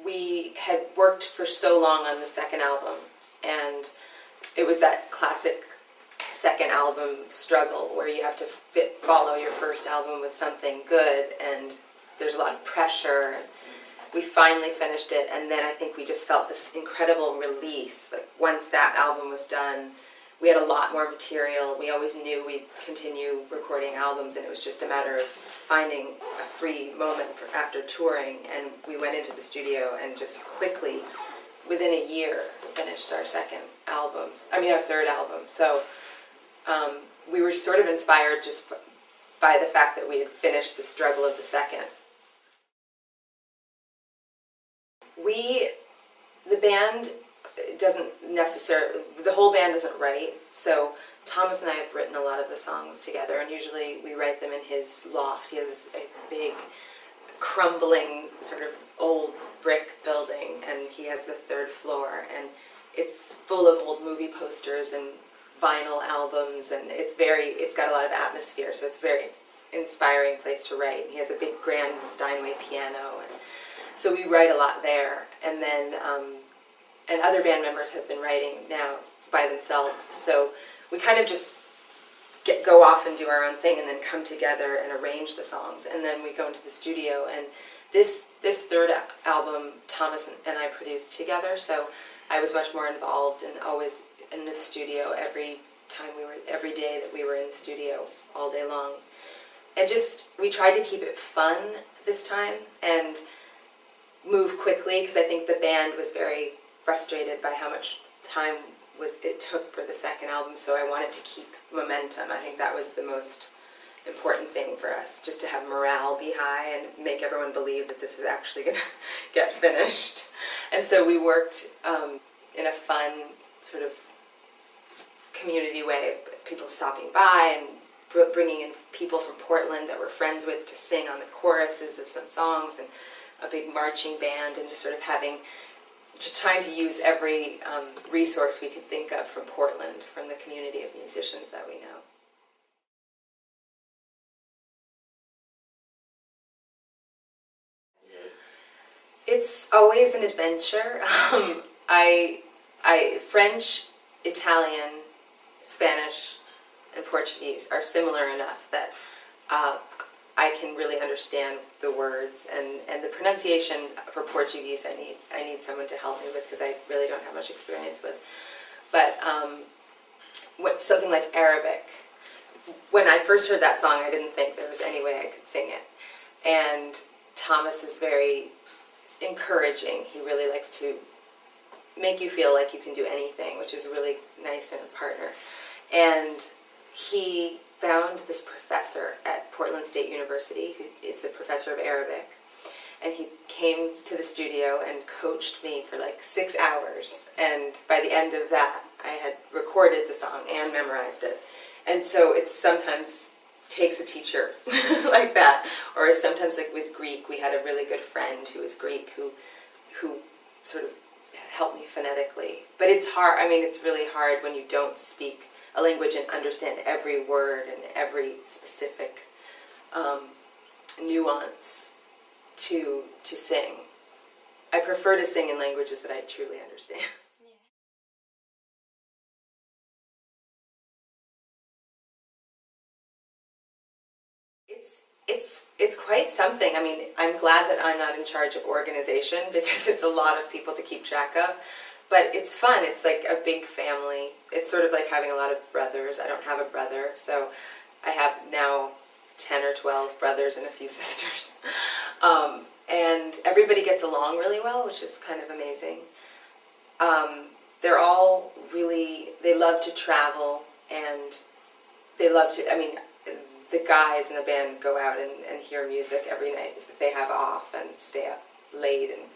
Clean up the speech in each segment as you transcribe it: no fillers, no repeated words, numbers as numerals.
We had worked for so long on the second album, and it was that classic second album struggle where you have to follow your first album with something good, and there's a lot of pressure. We finally finished it, and then I think we just felt this incredible release. Like, once that album was done, we had a lot more material. We always knew we'd continue recording albums, and it was just a matter of finding a free moment after touring, and we went into the studio and just quickly, within a year, finished our third album. So we were sort of inspired just by the fact that we had finished the struggle of the second. The whole band doesn't write, so Thomas and I have written a lot of the songs together, and usually we write them in his loft. He has a big, crumbling, sort of old brick building, and he has the third floor, and it's full of old movie posters and vinyl albums, and it's got a lot of atmosphere, so it's a very inspiring place to write. He has a big grand Steinway piano, and so we write a lot there. And then and other band members have been writing now by themselves, so we kind of just go off and do our own thing, and then come together and arrange the songs, and then we go into the studio. And this third album Thomas and I produced together, so I was much more involved and always in the studio every day that we were in the studio all day long. And we tried to keep it fun this time and move quickly, because I think the band was very frustrated by how much time it took for the second album, so I wanted to keep momentum. I think that was the most important thing for us, just to have morale be high and make everyone believe that this was actually going to get finished. And so we worked in a fun sort of community way, of people stopping by and bringing in people from Portland that we're friends with to sing on the choruses of some songs, and a big marching band, and just sort of trying to use every resource we could think of from Portland, from the community of musicians that we know. It's always an adventure. French, Italian, Spanish, and Portuguese are similar enough that I can really understand the words, and the pronunciation for Portuguese I need someone to help me with, because I really don't have much experience with. But something like Arabic, when I first heard that song, I didn't think there was any way I could sing it. And Thomas is very encouraging. He really likes to make you feel like you can do anything, which is really nice in a partner. And he found this professor at Portland State University, who is the professor of Arabic, and he came to the studio and coached me for like 6 hours, and by the end of that I had recorded the song and memorized it. And so it sometimes takes a teacher like that, or sometimes, like with Greek, we had a really good friend who was Greek who sort of helped me phonetically. But it's hard. I mean, it's really hard when you don't speak a language and understand every word and every specific nuance to sing. I prefer to sing in languages that I truly understand. It's quite something. I mean, I'm glad that I'm not in charge of organization, because it's a lot of people to keep track of. But it's fun. It's like a big family. It's sort of like having a lot of brothers. I don't have a brother, so I have now 10 or 12 brothers and a few sisters. And everybody gets along really well, which is kind of amazing. They're all they love to travel, and they love to, I mean, the guys in the band go out and hear music every night if they have off, and stay up late and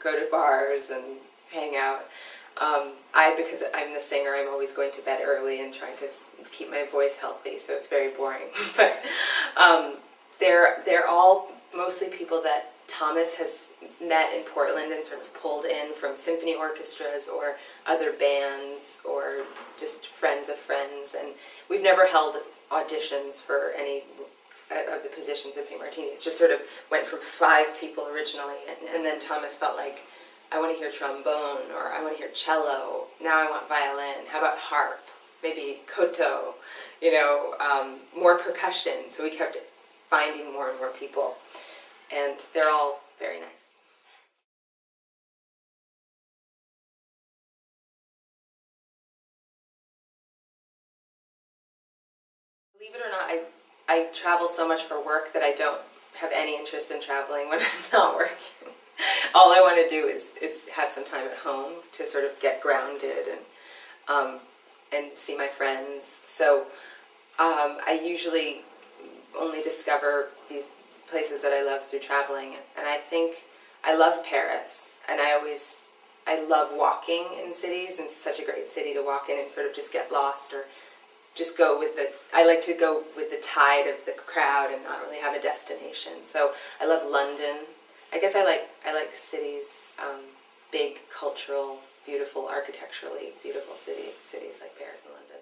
go to bars and hang out. Because I'm the singer, I'm always going to bed early and trying to keep my voice healthy, so it's very boring. But they're all mostly people that Thomas has met in Portland and sort of pulled in from symphony orchestras or other bands, or just friends of friends. And we've never held auditions for any of the positions in Pink Martini. It's just sort of went from 5 people originally, and then Thomas felt like, I want to hear trombone, or I want to hear cello, now I want violin, how about harp, maybe koto, more percussion. So we kept finding more and more people, and they're all very nice. Believe it or not, I travel so much for work that I don't have any interest in traveling when I'm not working. All I want to do is have some time at home to sort of get grounded and see my friends. So I usually only discover these places that I love through traveling, and I think I love Paris, and I love walking in cities, and it's such a great city to walk in and sort of just get lost, or just go with I like to go with the tide of the crowd and not really have a destination. So I love London. I guess I like cities, big, cultural, beautiful, architecturally beautiful cities like Paris and London.